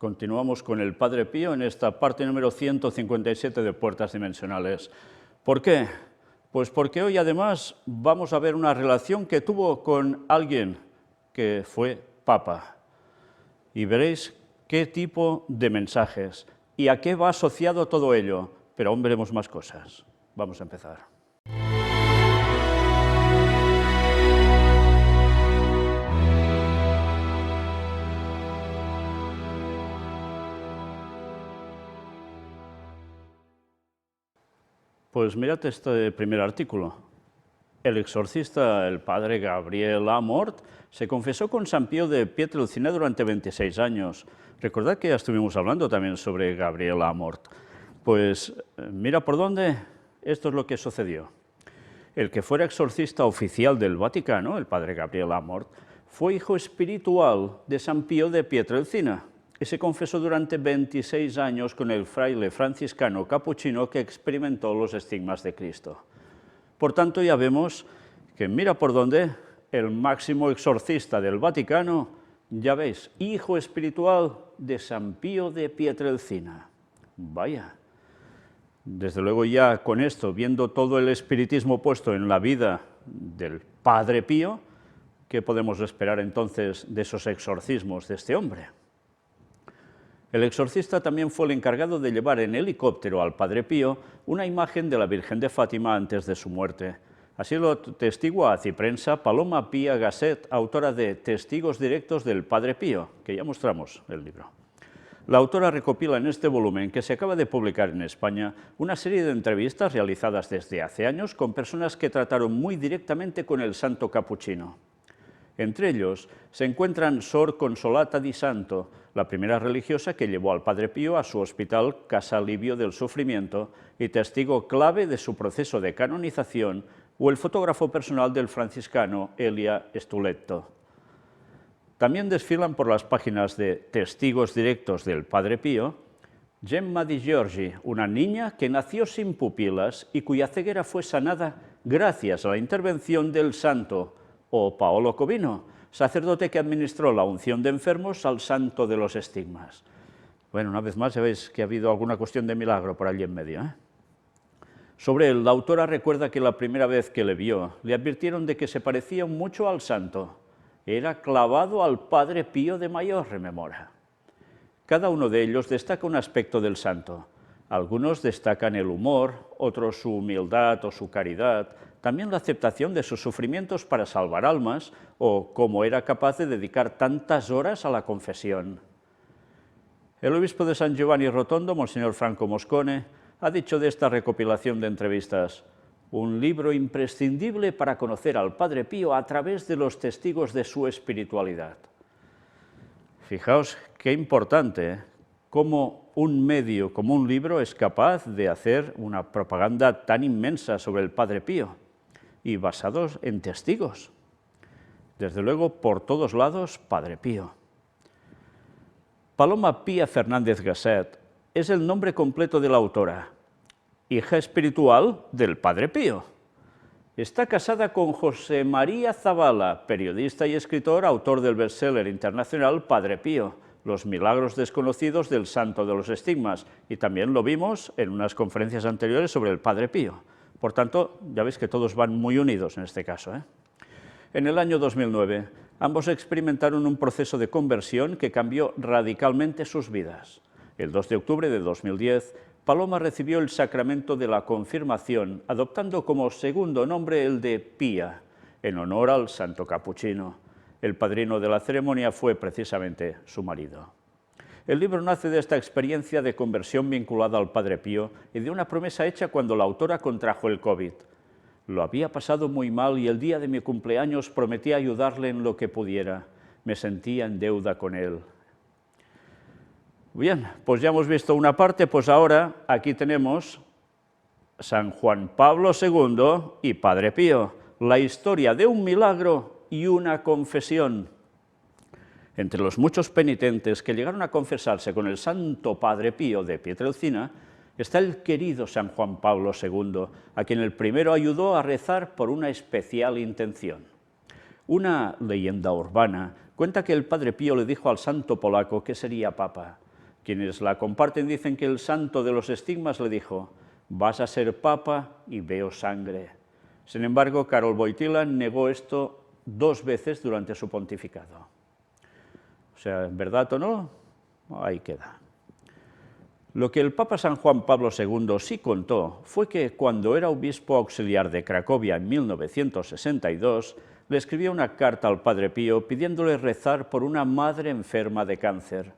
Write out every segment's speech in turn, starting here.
Continuamos con el Padre Pío en esta parte número 157 de Puertas Dimensionales. ¿Por qué? Pues porque hoy además vamos a ver una relación que tuvo con alguien que fue Papa. Y veréis qué tipo de mensajes y a qué va asociado todo ello. Pero aún veremos más cosas. Vamos a empezar. Pues mirad este primer artículo. El exorcista, el padre Gabriel Amort, se confesó con San Pío de Pietrelcina durante 26 años. Recordad que ya estuvimos hablando también sobre Gabriel Amort. Pues mira por dónde, esto es lo que sucedió. El que fuera exorcista oficial del Vaticano, el padre Gabriel Amort, fue hijo espiritual de San Pío de Pietrelcina y se confesó durante 26 años con el fraile franciscano capuchino que experimentó los estigmas de Cristo. Por tanto, ya vemos que mira por dónde el máximo exorcista del Vaticano, ya veis, hijo espiritual de San Pío de Pietrelcina. Vaya. Desde luego ya con esto, viendo todo el espiritismo puesto en la vida del Padre Pío, ¿qué podemos esperar entonces de esos exorcismos de este hombre? El exorcista también fue el encargado de llevar en helicóptero al Padre Pío una imagen de la Virgen de Fátima antes de su muerte. Así lo testigua a Ciprensa Paloma Pía Gasset, autora de Testigos directos del Padre Pío, que ya mostramos el libro. La autora recopila en este volumen, que se acaba de publicar en España, una serie de entrevistas realizadas desde hace años con personas que trataron muy directamente con el santo capuchino. Entre ellos se encuentran Sor Consolata di Santo, la primera religiosa que llevó al Padre Pío a su hospital Casa Alivio del Sufrimiento y testigo clave de su proceso de canonización, o el fotógrafo personal del franciscano Elia Stuletto. También desfilan por las páginas de Testigos directos del Padre Pío Gemma Di Giorgi, una niña que nació sin pupilas y cuya ceguera fue sanada gracias a la intervención del santo, o Paolo Covino, sacerdote que administró la unción de enfermos al santo de los estigmas. Bueno, una vez más, ya veis que ha habido alguna cuestión de milagro por allí en medio, ¿eh? Sobre él, la autora recuerda que la primera vez que le vio, le advirtieron de que se parecía mucho al santo. Era clavado al Padre Pío de Mayor, rememora. Cada uno de ellos destaca un aspecto del santo. Algunos destacan el humor, otros su humildad o su caridad, también la aceptación de sus sufrimientos para salvar almas, o cómo era capaz de dedicar tantas horas a la confesión. El obispo de San Giovanni Rotondo, Monseñor Franco Moscone, ha dicho de esta recopilación de entrevistas: un libro imprescindible para conocer al Padre Pío a través de los testigos de su espiritualidad. Fijaos qué importante, ¿eh? Cómo un medio como un libro es capaz de hacer una propaganda tan inmensa sobre el Padre Pío y basados en testigos. Desde luego, por todos lados, Padre Pío. Paloma Pía Fernández Gasset es el nombre completo de la autora, hija espiritual del Padre Pío. Está casada con José María Zavala, periodista y escritor, autor del bestseller internacional Padre Pío, Los milagros desconocidos del santo de los estigmas, y también lo vimos en unas conferencias anteriores sobre el Padre Pío. Por tanto, ya veis que todos van muy unidos en este caso, ¿eh? En el año 2009, ambos experimentaron un proceso de conversión que cambió radicalmente sus vidas. El 2 de octubre de 2010, Paloma recibió el sacramento de la confirmación, adoptando como segundo nombre el de Pía, en honor al santo capuchino. El padrino de la ceremonia fue precisamente su marido. El libro nace de esta experiencia de conversión vinculada al Padre Pío y de una promesa hecha cuando la autora contrajo el COVID. Lo había pasado muy mal y el día de mi cumpleaños prometí ayudarle en lo que pudiera. Me sentía en deuda con él. Bien, pues ya hemos visto una parte, pues ahora aquí tenemos San Juan Pablo II y Padre Pío, la historia de un milagro y una confesión. Entre los muchos penitentes que llegaron a confesarse con el Santo Padre Pío de Pietrelcina está el querido San Juan Pablo II, a quien el primero ayudó a rezar por una especial intención. Una leyenda urbana cuenta que el Padre Pío le dijo al santo polaco que sería papa. Quienes la comparten dicen que el santo de los estigmas le dijo: vas a ser papa y veo sangre. Sin embargo, Karol Wojtyła negó esto 2 veces durante su pontificado. O sea, ¿verdad o no? Ahí queda. Lo que el Papa San Juan Pablo II sí contó fue que cuando era obispo auxiliar de Cracovia en 1962, le escribió una carta al Padre Pío pidiéndole rezar por una madre enferma de cáncer.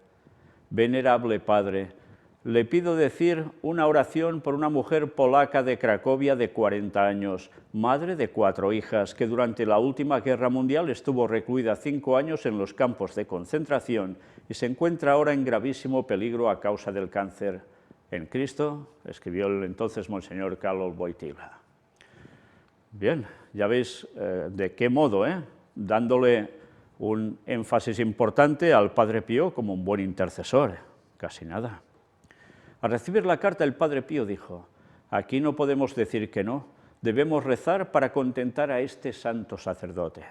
Venerable Padre, le pido decir una oración por una mujer polaca de Cracovia de 40 años, madre de 4 hijas, que durante la última guerra mundial estuvo recluida 5 años en los campos de concentración y se encuentra ahora en gravísimo peligro a causa del cáncer. En Cristo, escribió el entonces Monseñor Karol Wojtyła. Bien, ya veis de qué modo, dándole un énfasis importante al Padre Pío como un buen intercesor, casi nada. Al recibir la carta, el Padre Pío dijo: aquí no podemos decir que no, debemos rezar para contentar a este santo sacerdote.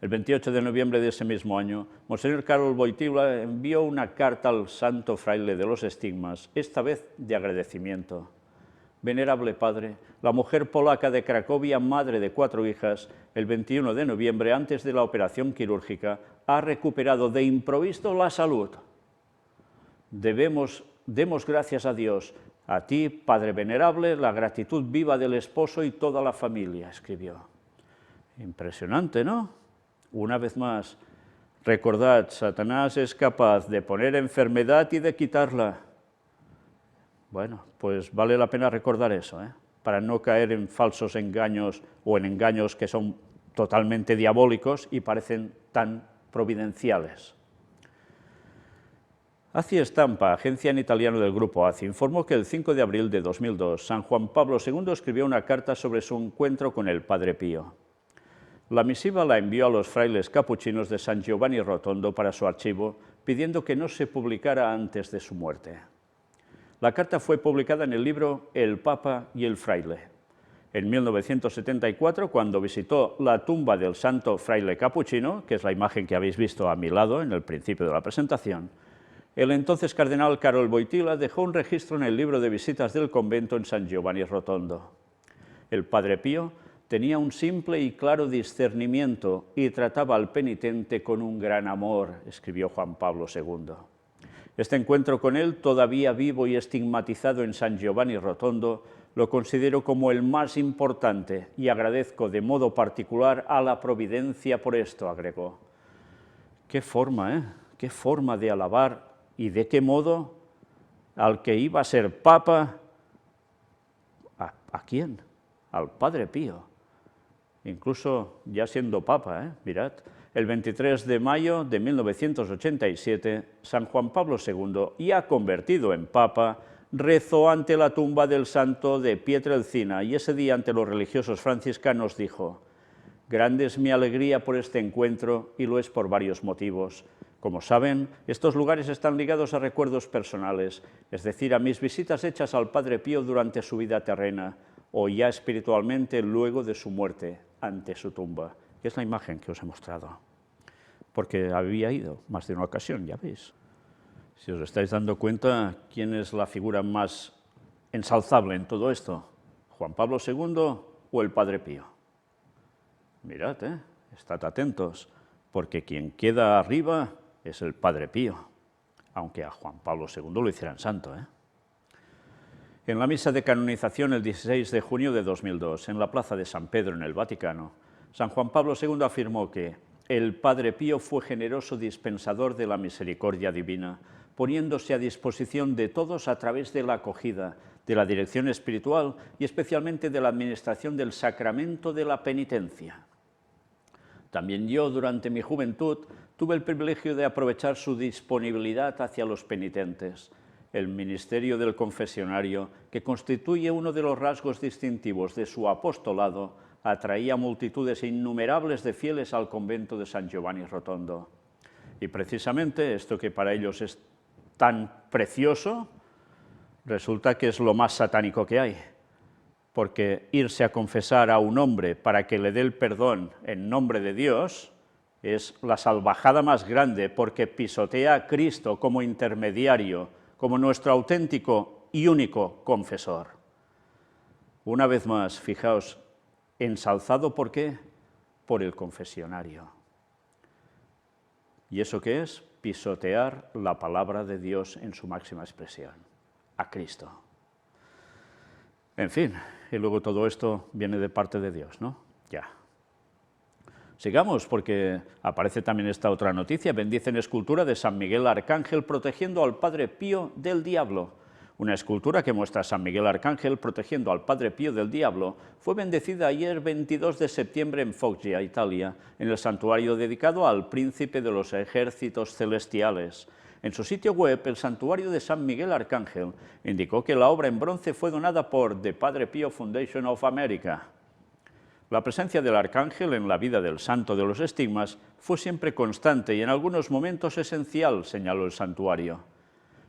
El 28 de noviembre de ese mismo año, Monseñor Karol Wojtyła envió una carta al santo fraile de los estigmas, esta vez de agradecimiento. Venerable Padre, la mujer polaca de Cracovia, madre de 4 hijas, el 21 de noviembre, antes de la operación quirúrgica, ha recuperado de improviso la salud. Demos gracias a Dios, a ti, Padre venerable, la gratitud viva del esposo y toda la familia, escribió. Impresionante, ¿no? Una vez más, recordad, Satanás es capaz de poner enfermedad y de quitarla. Bueno, pues vale la pena recordar eso, para no caer en falsos engaños o en engaños que son totalmente diabólicos y parecen tan providenciales. ACI Estampa, agencia en italiano del Grupo ACI, informó que el 5 de abril de 2002 San Juan Pablo II escribió una carta sobre su encuentro con el Padre Pío. La misiva la envió a los frailes capuchinos de San Giovanni Rotondo para su archivo, pidiendo que no se publicara antes de su muerte. La carta fue publicada en el libro El Papa y el Fraile. En 1974, cuando visitó la tumba del santo fraile capuchino, que es la imagen que habéis visto a mi lado en el principio de la presentación, el entonces cardenal Karol Wojtyła dejó un registro en el libro de visitas del convento en San Giovanni Rotondo. El Padre Pío tenía un simple y claro discernimiento y trataba al penitente con un gran amor, escribió Juan Pablo II. Este encuentro con él, todavía vivo y estigmatizado en San Giovanni Rotondo, lo considero como el más importante y agradezco de modo particular a la providencia por esto, agregó. Qué forma, qué forma de alabar y de qué modo al que iba a ser papa. ¿A quién? Al Padre Pío. Incluso ya siendo papa, mirad. El 23 de mayo de 1987, San Juan Pablo II, ya convertido en papa, rezó ante la tumba del santo de Pietrelcina y ese día ante los religiosos franciscanos dijo: grande es mi alegría por este encuentro y lo es por varios motivos. Como saben, estos lugares están ligados a recuerdos personales, es decir, a mis visitas hechas al Padre Pío durante su vida terrena o ya espiritualmente luego de su muerte ante su tumba, que es la imagen que os he mostrado, porque había ido más de una ocasión, ya veis. Si os estáis dando cuenta, ¿quién es la figura más ensalzable en todo esto? ¿Juan Pablo II o el Padre Pío? Mirad, estad atentos, porque quien queda arriba es el Padre Pío, aunque a Juan Pablo II lo hicieran santo. En la misa de canonización el 16 de junio de 2002, en la plaza de San Pedro en el Vaticano, San Juan Pablo II afirmó que el Padre Pío fue generoso dispensador de la misericordia divina, poniéndose a disposición de todos a través de la acogida, de la dirección espiritual y especialmente de la administración del sacramento de la penitencia. También yo, durante mi juventud, tuve el privilegio de aprovechar su disponibilidad hacia los penitentes. El ministerio del confesionario, que constituye uno de los rasgos distintivos de su apostolado, atraía multitudes innumerables de fieles al convento de San Giovanni Rotondo. Y precisamente esto que para ellos es tan precioso, resulta que es lo más satánico que hay. Porque irse a confesar a un hombre para que le dé el perdón en nombre de Dios, es la salvajada más grande porque pisotea a Cristo como intermediario, como nuestro auténtico y único confesor. Una vez más, fijaos, ensalzado ¿por qué? Por el confesionario. ¿Y eso qué es? Pisotear la palabra de Dios en su máxima expresión, a Cristo. En fin, y luego todo esto viene de parte de Dios, ¿no? Ya. Sigamos, porque aparece también esta otra noticia. Bendicen escultura de San Miguel Arcángel protegiendo al Padre Pío del diablo. Una escultura que muestra a San Miguel Arcángel protegiendo al Padre Pío del diablo fue bendecida ayer 22 de septiembre en Foggia, Italia, en el santuario dedicado al Príncipe de los Ejércitos Celestiales. En su sitio web, el santuario de San Miguel Arcángel indicó que la obra en bronce fue donada por The Padre Pio Foundation of America. La presencia del arcángel en la vida del santo de los estigmas fue siempre constante y en algunos momentos esencial, señaló el santuario.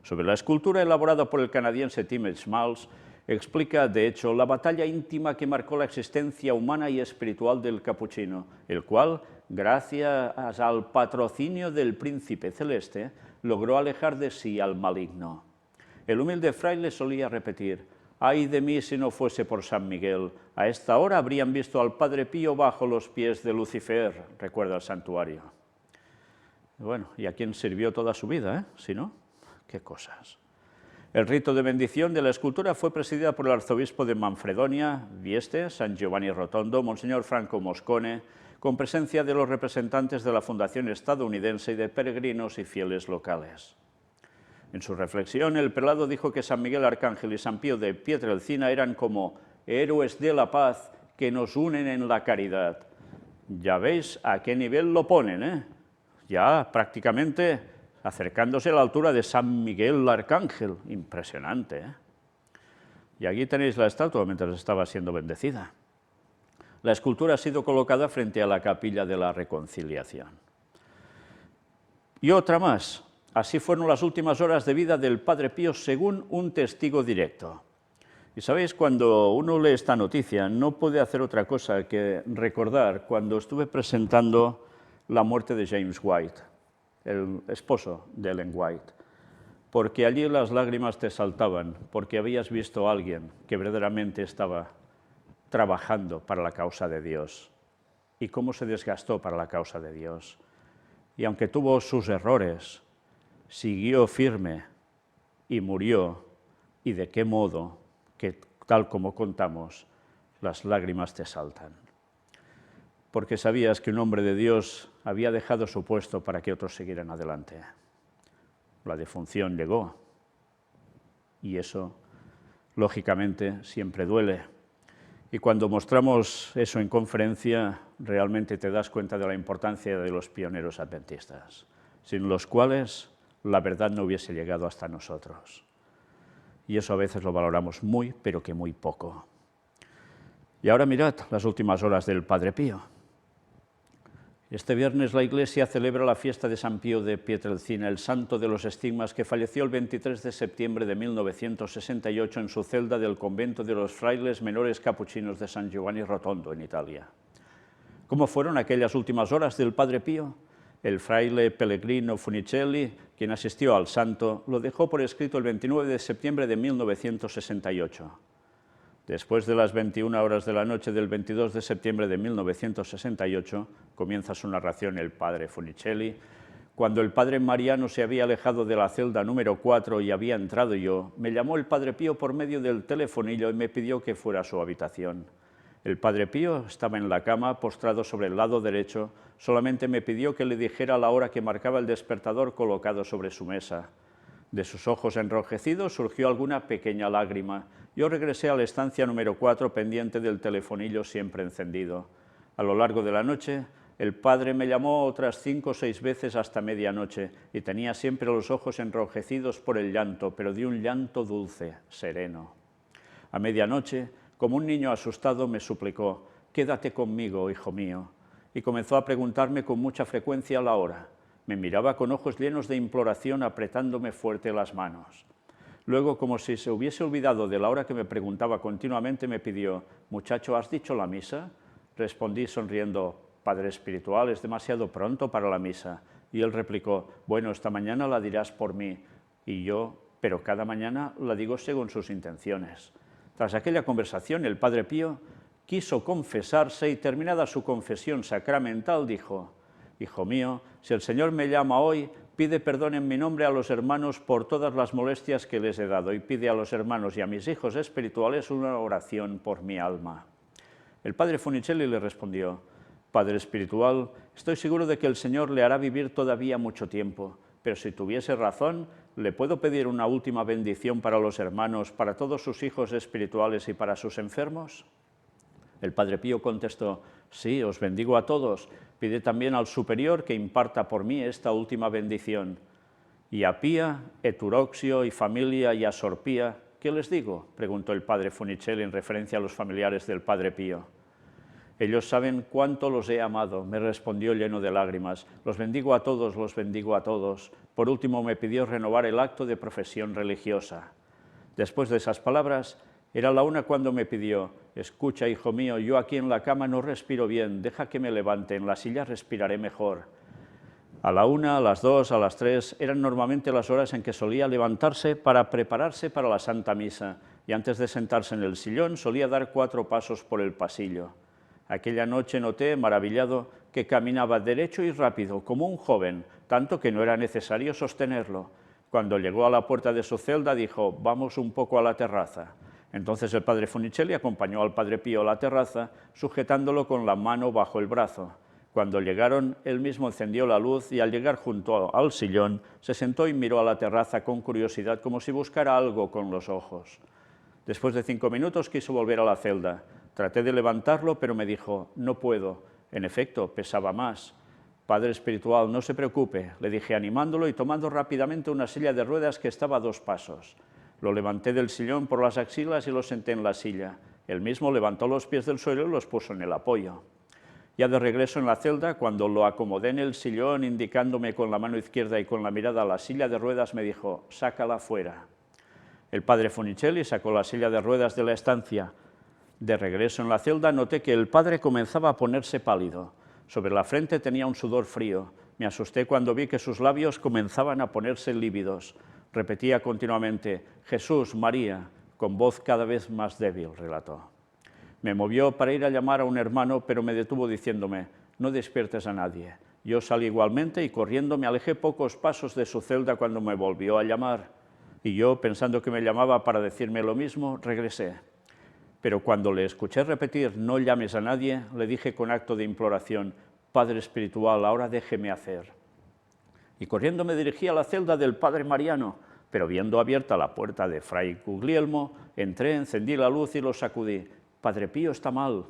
Sobre la escultura elaborada por el canadiense Tim Schmalz, explica, de hecho, la batalla íntima que marcó la existencia humana y espiritual del capuchino, el cual, gracias al patrocinio del príncipe celeste, logró alejar de sí al maligno. El humilde fraile solía repetir: «Ay de mí si no fuese por San Miguel, a esta hora habrían visto al Padre Pío bajo los pies de Lucifer», recuerda el santuario. Bueno, ¿y a quién sirvió toda su vida, si no? ¡Qué cosas! El rito de bendición de la escultura fue presidida por el arzobispo de Manfredonia, Vieste, San Giovanni Rotondo, Monseñor Franco Moscone, con presencia de los representantes de la Fundación Estadounidense y de peregrinos y fieles locales. En su reflexión, el prelado dijo que San Miguel Arcángel y San Pío de Pietrelcina eran como héroes de la paz que nos unen en la caridad. Ya veis a qué nivel lo ponen, ya prácticamente acercándose a la altura de San Miguel Arcángel. Impresionante, Y aquí tenéis la estatua mientras estaba siendo bendecida. La escultura ha sido colocada frente a la capilla de la Reconciliación. Y otra más. Así fueron las últimas horas de vida del Padre Pío según un testigo directo. Y sabéis, cuando uno lee esta noticia, no puede hacer otra cosa que recordar cuando estuve presentando la muerte de James White, el esposo de Ellen White, porque allí las lágrimas te saltaban, porque habías visto a alguien que verdaderamente estaba trabajando para la causa de Dios, y cómo se desgastó para la causa de Dios. Y aunque tuvo sus errores, siguió firme y murió, y de qué modo, que tal como contamos, las lágrimas te saltan. Porque sabías que un hombre de Dios había dejado su puesto para que otros siguieran adelante. La defunción llegó, y eso, lógicamente, siempre duele. Y cuando mostramos eso en conferencia, realmente te das cuenta de la importancia de los pioneros adventistas, sin los cuales la verdad no hubiese llegado hasta nosotros. Y eso a veces lo valoramos muy, pero que muy poco. Y ahora mirad las últimas horas del Padre Pío. Este viernes la Iglesia celebra la fiesta de San Pío de Pietrelcina, el santo de los estigmas, que falleció el 23 de septiembre de 1968 en su celda del convento de los frailes menores capuchinos de San Giovanni Rotondo, en Italia. ¿Cómo fueron aquellas últimas horas del Padre Pío? El fraile Pellegrino Funicelli, quien asistió al santo, lo dejó por escrito el 29 de septiembre de 1968. Después de las 21 horas de la noche del 22 de septiembre de 1968, comienza su narración el padre Funicelli. Cuando el padre Mariano se había alejado de la celda número 4 y había entrado yo, me llamó el Padre Pío por medio del telefonillo y me pidió que fuera a su habitación. El Padre Pío estaba en la cama, postrado sobre el lado derecho, solamente me pidió que le dijera la hora que marcaba el despertador colocado sobre su mesa. De sus ojos enrojecidos surgió alguna pequeña lágrima. Yo regresé a la estancia número 4, pendiente del telefonillo siempre encendido. A lo largo de la noche, el padre me llamó otras 5 o 6 veces hasta medianoche y tenía siempre los ojos enrojecidos por el llanto, pero de un llanto dulce, sereno. A medianoche, como un niño asustado, me suplicó: «Quédate conmigo, hijo mío», y comenzó a preguntarme con mucha frecuencia la hora. Me miraba con ojos llenos de imploración, apretándome fuerte las manos. Luego, como si se hubiese olvidado de la hora que me preguntaba continuamente, me pidió: «Muchacho, ¿has dicho la misa?». Respondí sonriendo: Padre espiritual, es demasiado pronto para la misa. Y él replicó, bueno, esta mañana la dirás por mí. Y yo, pero cada mañana la digo según sus intenciones. Tras aquella conversación, el Padre Pío quiso confesarse y terminada su confesión sacramental dijo, hijo mío, si el Señor me llama hoy, pide perdón en mi nombre a los hermanos por todas las molestias que les he dado y pide a los hermanos y a mis hijos espirituales una oración por mi alma. El Padre Funicelli le respondió, Padre espiritual, estoy seguro de que el Señor le hará vivir todavía mucho tiempo, pero si tuviese razón, ¿le puedo pedir una última bendición para los hermanos, para todos sus hijos espirituales y para sus enfermos? El Padre Pío contestó, sí, os bendigo a todos, pide también al superior que imparta por mí esta última bendición. Y a Pía, Eturoxio y familia y a Sor Pía, ¿qué les digo?, preguntó el Padre Funicelli en referencia a los familiares del Padre Pío. Ellos saben cuánto los he amado, me respondió lleno de lágrimas. Los bendigo a todos, los bendigo a todos. Por último me pidió renovar el acto de profesión religiosa. Después de esas palabras, era la 1 cuando me pidió, escucha, hijo mío, yo aquí en la cama no respiro bien, deja que me levante, en la silla respiraré mejor. A la 1, a las 2, a las 3 eran normalmente las horas en que solía levantarse para prepararse para la Santa Misa y antes de sentarse en el sillón solía dar 4 pasos por el pasillo. Aquella noche noté, maravillado, que caminaba derecho y rápido, como un joven, tanto que no era necesario sostenerlo. Cuando llegó a la puerta de su celda dijo, vamos un poco a la terraza. Entonces el Padre Funicelli acompañó al Padre Pío a la terraza, sujetándolo con la mano bajo el brazo. Cuando llegaron, él mismo encendió la luz y al llegar junto al sillón, se sentó y miró a la terraza con curiosidad, como si buscara algo con los ojos. Después de 5 minutos quiso volver a la celda. Traté de levantarlo, pero me dijo, no puedo. En efecto, pesaba más. Padre espiritual, no se preocupe, le dije animándolo y tomando rápidamente una silla de ruedas que estaba a 2 pasos. Lo levanté del sillón por las axilas y lo senté en la silla. Él mismo levantó los pies del suelo y los puso en el apoyo. Ya de regreso en la celda, cuando lo acomodé en el sillón, indicándome con la mano izquierda y con la mirada a la silla de ruedas, me dijo, sácala fuera. El Padre Funicelli sacó la silla de ruedas de la estancia. De regreso en la celda noté que el padre comenzaba a ponerse pálido. Sobre la frente tenía un sudor frío. Me asusté cuando vi que sus labios comenzaban a ponerse lívidos. Repetía continuamente, Jesús, María, con voz cada vez más débil, relató. Me movió para ir a llamar a un hermano, pero me detuvo diciéndome, no despiertes a nadie. Yo salí igualmente y corriendo me alejé pocos pasos de su celda cuando me volvió a llamar. Y yo, pensando que me llamaba para decirme lo mismo, regresé. Pero cuando le escuché repetir, no llames a nadie, le dije con acto de imploración, Padre espiritual, ahora déjeme hacer. Y corriendo me dirigí a la celda del Padre Mariano, pero viendo abierta la puerta de Fray Guglielmo, entré, encendí la luz y lo sacudí. Padre Pío está mal.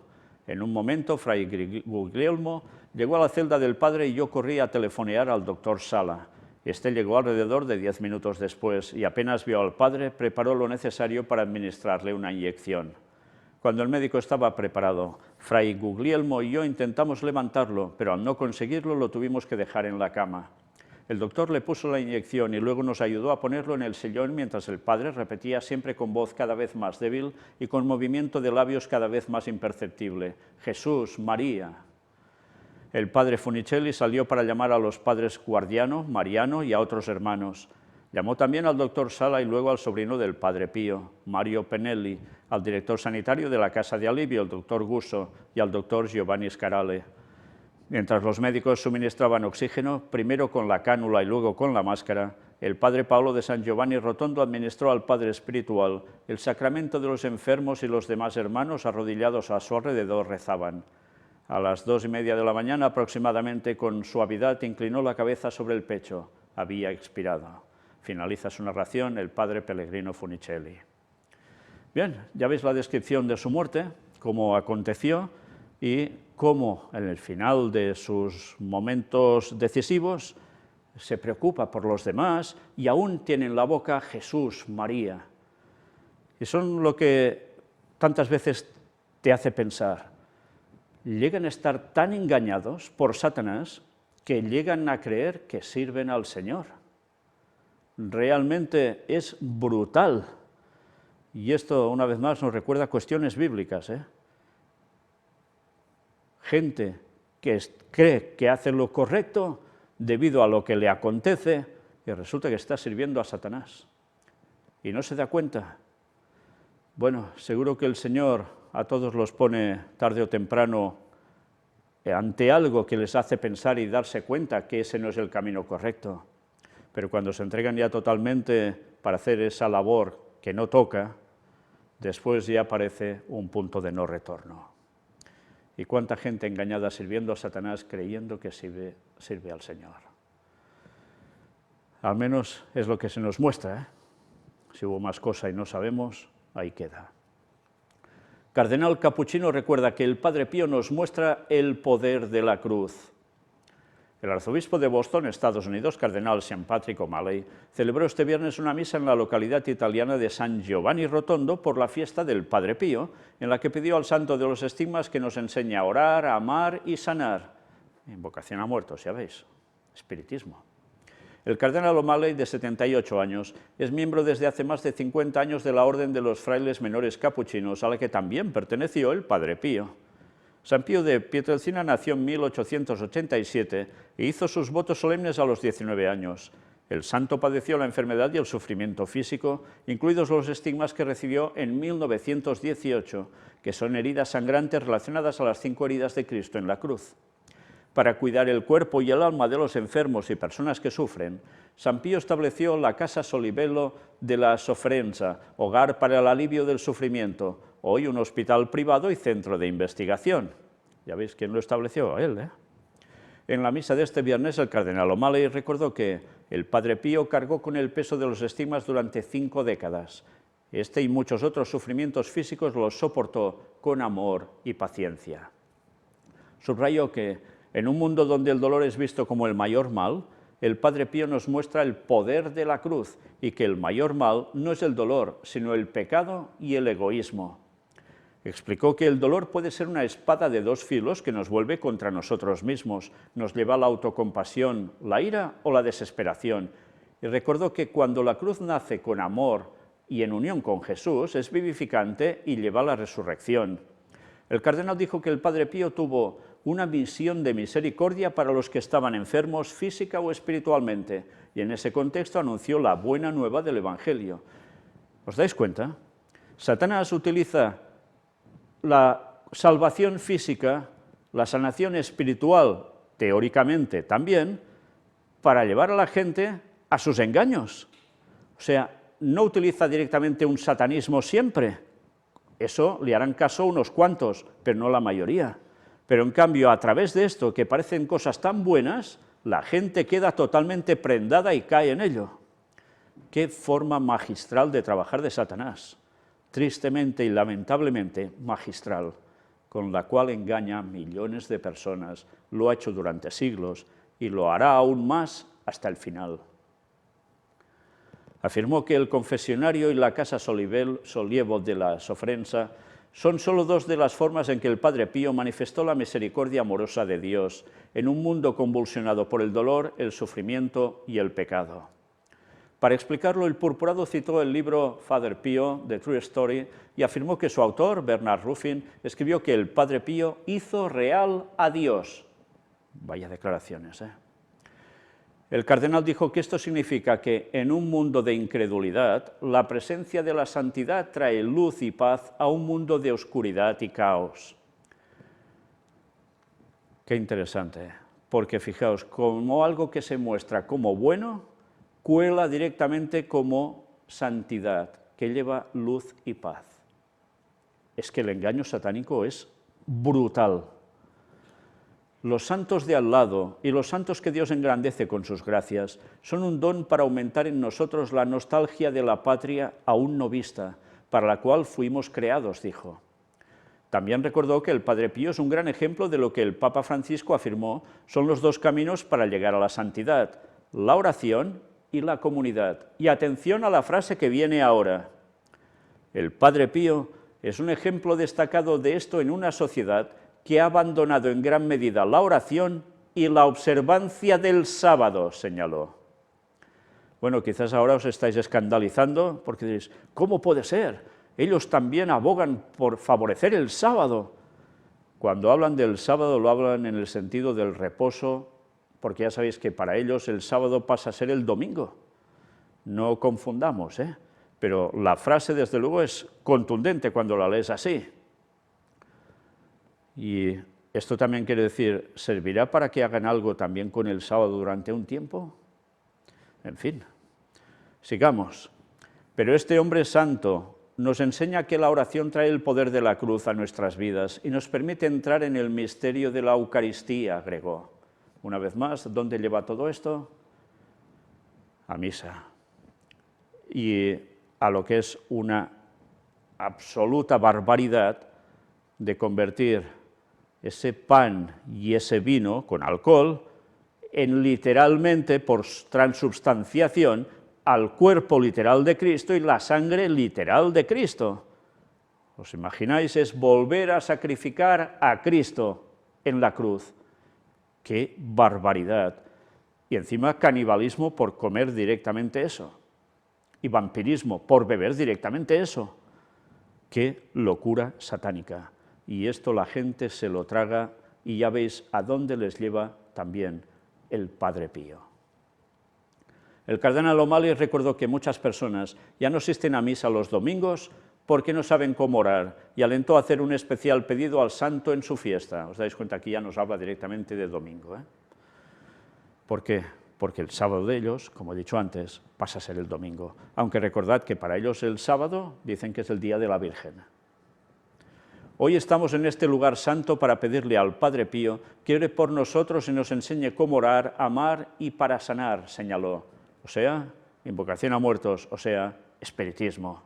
En un momento, Fray Guglielmo llegó a la celda del padre y yo corrí a telefonear al doctor Sala. Este llegó alrededor de 10 minutos después y apenas vio al padre, preparó lo necesario para administrarle una inyección. Cuando el médico estaba preparado, Fray Guglielmo y yo intentamos levantarlo, pero al no conseguirlo lo tuvimos que dejar en la cama. El doctor le puso la inyección y luego nos ayudó a ponerlo en el sillón mientras el padre repetía siempre con voz cada vez más débil y con movimiento de labios cada vez más imperceptible, Jesús, María. El Padre Funicelli salió para llamar a los padres Guardiano, Mariano y a otros hermanos. Llamó también al doctor Sala y luego al sobrino del Padre Pío, Mario Penelli, al director sanitario de la Casa de Alivio, el doctor Gusso, y al doctor Giovanni Scarale. Mientras los médicos suministraban oxígeno, primero con la cánula y luego con la máscara, el padre Pablo de San Giovanni Rotondo administró al Padre Espiritual el sacramento de los enfermos y los demás hermanos arrodillados a su alrededor rezaban. A las 2:30 de la mañana aproximadamente, con suavidad, inclinó la cabeza sobre el pecho. Había expirado. Finaliza su narración el padre Pellegrino Funicelli. Bien, ya veis la descripción de su muerte, cómo aconteció y cómo en el final de sus momentos decisivos se preocupa por los demás y aún tiene en la boca Jesús, María. Y son lo que tantas veces te hace pensar. Llegan a estar tan engañados por Satanás que llegan a creer que sirven al Señor. Realmente es brutal. Y esto, una vez más, nos recuerda cuestiones bíblicas, Gente que cree que hace lo correcto debido a lo que le acontece y resulta que está sirviendo a Satanás. Y no se da cuenta. Bueno, seguro que el Señor a todos los pone tarde o temprano ante algo que les hace pensar y darse cuenta que ese no es el camino correcto. Pero cuando se entregan ya totalmente para hacer esa labor que no toca, después ya aparece un punto de no retorno. Y cuánta gente engañada sirviendo a Satanás creyendo que sirve al Señor. Al menos es lo que se nos muestra, ¿eh? Si hubo más cosa y no sabemos, ahí queda. Cardenal Capuchino recuerda que el Padre Pío nos muestra el poder de la cruz. El arzobispo de Boston, Estados Unidos, cardenal Sean Patrick O'Malley, celebró este viernes una misa en la localidad italiana de San Giovanni Rotondo por la fiesta del Padre Pío, en la que pidió al santo de los estigmas que nos enseñe a orar, a amar y sanar. Invocación a muertos, ya veis, espiritismo. El cardenal O'Malley, de 78 años, es miembro desde hace más de 50 años de la Orden de los Frailes Menores Capuchinos, a la que también perteneció el Padre Pío. San Pío de Pietrelcina nació en 1887 e hizo sus votos solemnes a los 19 años. El santo padeció la enfermedad y el sufrimiento físico, incluidos los estigmas que recibió en 1918, que son heridas sangrantes relacionadas a las 5 heridas de Cristo en la cruz. Para cuidar el cuerpo y el alma de los enfermos y personas que sufren, San Pío estableció la Casa Solibello de la Sofferenza, hogar para el alivio del sufrimiento, hoy un hospital privado y centro de investigación. Ya veis quién lo estableció, él, ¿eh? En la misa de este viernes, el cardenal O'Malley recordó que el Padre Pío cargó con el peso de los estigmas durante 5 décadas. Este y muchos otros sufrimientos físicos los soportó con amor y paciencia. Subrayó que en un mundo donde el dolor es visto como el mayor mal, el Padre Pío nos muestra el poder de la cruz y que el mayor mal no es el dolor, sino el pecado y el egoísmo. Explicó que el dolor puede ser una espada de 2 filos que nos vuelve contra nosotros mismos, nos lleva a la autocompasión, la ira o la desesperación. Y recordó que cuando la cruz nace con amor y en unión con Jesús, es vivificante y lleva a la resurrección. El cardenal dijo que el Padre Pío tuvo una visión de misericordia para los que estaban enfermos física o espiritualmente, y en ese contexto anunció la buena nueva del Evangelio. ¿Os dais cuenta? Satanás utiliza la salvación física, la sanación espiritual, teóricamente también, para llevar a la gente a sus engaños. O sea, no utiliza directamente un satanismo siempre. Eso le harán caso unos cuantos, pero no la mayoría. Pero en cambio, a través de esto, que parecen cosas tan buenas, la gente queda totalmente prendada y cae en ello. Qué forma magistral de trabajar de Satanás, tristemente y lamentablemente magistral, con la cual engaña a millones de personas, lo ha hecho durante siglos y lo hará aún más hasta el final. Afirmó que el confesionario y la Casa Solievo de la Sofferenza son solo 2 de las formas en que el Padre Pío manifestó la misericordia amorosa de Dios en un mundo convulsionado por el dolor, el sufrimiento y el pecado. Para explicarlo, el purpurado citó el libro Father Pio, The True Story, y afirmó que su autor, Bernard Ruffin, escribió que el Padre Pío hizo real a Dios. Vaya declaraciones, ¿eh? El cardenal dijo que esto significa que en un mundo de incredulidad, la presencia de la santidad trae luz y paz a un mundo de oscuridad y caos. Qué interesante, porque fijaos, como algo que se muestra como bueno, cuela directamente como santidad, que lleva luz y paz. Es que el engaño satánico es brutal. Los santos de al lado y los santos que Dios engrandece con sus gracias son un don para aumentar en nosotros la nostalgia de la patria aún no vista, para la cual fuimos creados, dijo. También recordó que el Padre Pío es un gran ejemplo de lo que el Papa Francisco afirmó son los 2 caminos para llegar a la santidad, la oración y la comunidad. Y atención a la frase que viene ahora. El Padre Pío es un ejemplo destacado de esto en una sociedad que ha abandonado en gran medida la oración y la observancia del sábado, señaló. Bueno, quizás ahora os estáis escandalizando porque diréis, ¿cómo puede ser? Ellos también abogan por favorecer el sábado. Cuando hablan del sábado lo hablan en el sentido del reposo, porque ya sabéis que para ellos el sábado pasa a ser el domingo. No confundamos, ¿eh? Pero la frase desde luego es contundente cuando la lees así. Y esto también quiere decir, ¿servirá para que hagan algo también con el sábado durante un tiempo? En fin, sigamos. Pero este hombre santo nos enseña que la oración trae el poder de la cruz a nuestras vidas y nos permite entrar en el misterio de la Eucaristía, agregó. Una vez más, ¿dónde lleva todo esto? A misa. Y a lo que es una absoluta barbaridad de convertir ese pan y ese vino con alcohol en literalmente, por transubstanciación, al cuerpo literal de Cristo y la sangre literal de Cristo. ¿Os imagináis? Es volver a sacrificar a Cristo en la cruz. ¡Qué barbaridad! Y encima canibalismo por comer directamente eso. Y vampirismo por beber directamente eso. ¡Qué locura satánica! Y esto la gente se lo traga y ya veis a dónde les lleva también el Padre Pío. El cardenal O'Malley recordó que muchas personas ya no asisten a misa los domingos porque no saben cómo orar y alentó a hacer un especial pedido al santo en su fiesta. Os dais cuenta, aquí ya nos habla directamente de domingo, ¿eh? ¿Por qué? Porque el sábado de ellos, como he dicho antes, pasa a ser el domingo. Aunque recordad que para ellos el sábado dicen que es el día de la Virgen. Hoy estamos en este lugar santo para pedirle al Padre Pío que ore por nosotros y nos enseñe cómo orar, amar y para sanar, señaló. O sea, invocación a muertos, o sea, espiritismo.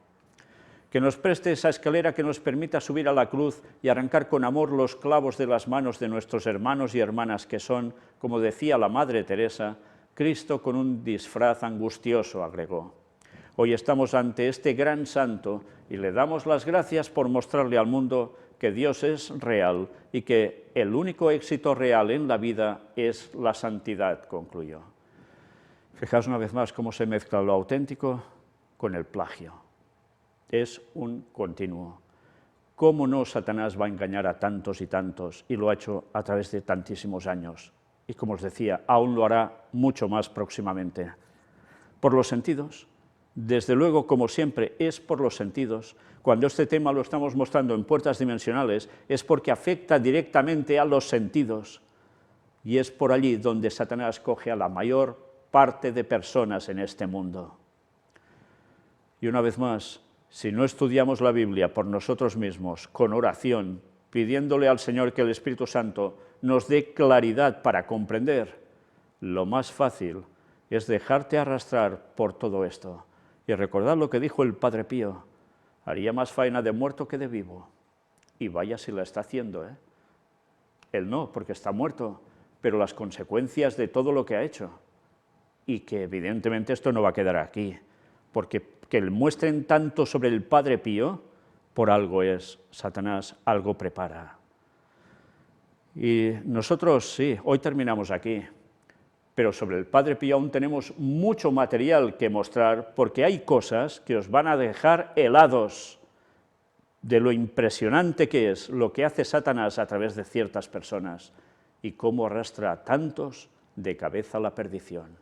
Que nos preste esa escalera que nos permita subir a la cruz y arrancar con amor los clavos de las manos de nuestros hermanos y hermanas que son, como decía la Madre Teresa, Cristo con un disfraz angustioso, agregó. Hoy estamos ante este gran santo y le damos las gracias por mostrarle al mundo que Dios es real y que el único éxito real en la vida es la santidad, concluyó. Fijaos una vez más cómo se mezcla lo auténtico con el plagio. Es un continuo. ¿Cómo no Satanás va a engañar a tantos y tantos? Y lo ha hecho a través de tantísimos años. Y como os decía, aún lo hará mucho más próximamente. Por los sentidos. Desde luego, como siempre, es por los sentidos. Cuando este tema lo estamos mostrando en puertas dimensionales, es porque afecta directamente a los sentidos. Y es por allí donde Satanás coge a la mayor parte de personas en este mundo. Y una vez más, si no estudiamos la Biblia por nosotros mismos, con oración, pidiéndole al Señor que el Espíritu Santo nos dé claridad para comprender, lo más fácil es dejarte arrastrar por todo esto. Y recordad lo que dijo el Padre Pío, haría más faena de muerto que de vivo. Y vaya si la está haciendo, ¿eh? Él no, porque está muerto, pero las consecuencias de todo lo que ha hecho. Y que evidentemente esto no va a quedar aquí, porque que le muestren tanto sobre el Padre Pío, por algo es, Satanás algo prepara. Y nosotros, sí, hoy terminamos aquí, pero sobre el Padre Pío aún tenemos mucho material que mostrar, porque hay cosas que os van a dejar helados de lo impresionante que es lo que hace Satanás a través de ciertas personas y cómo arrastra a tantos de cabeza a la perdición.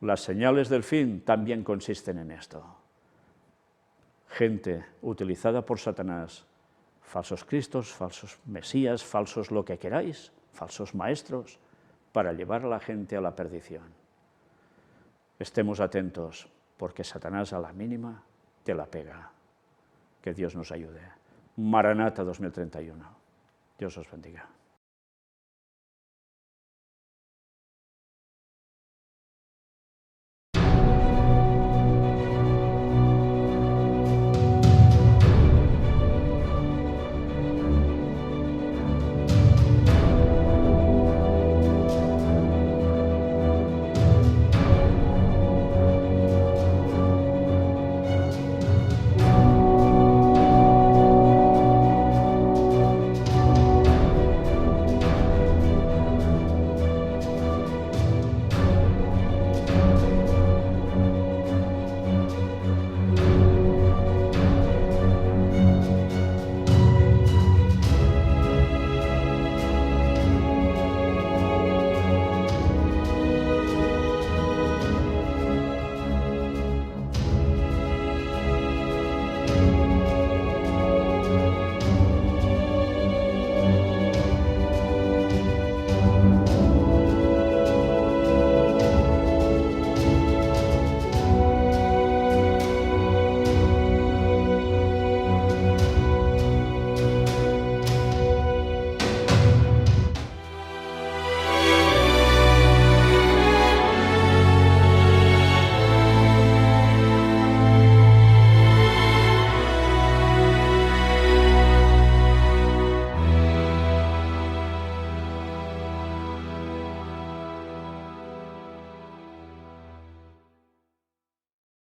Las señales del fin también consisten en esto. Gente utilizada por Satanás, falsos cristos, falsos mesías, falsos lo que queráis, falsos maestros, para llevar a la gente a la perdición. Estemos atentos, porque Satanás a la mínima te la pega. Que Dios nos ayude. Maranata 2031. Dios os bendiga.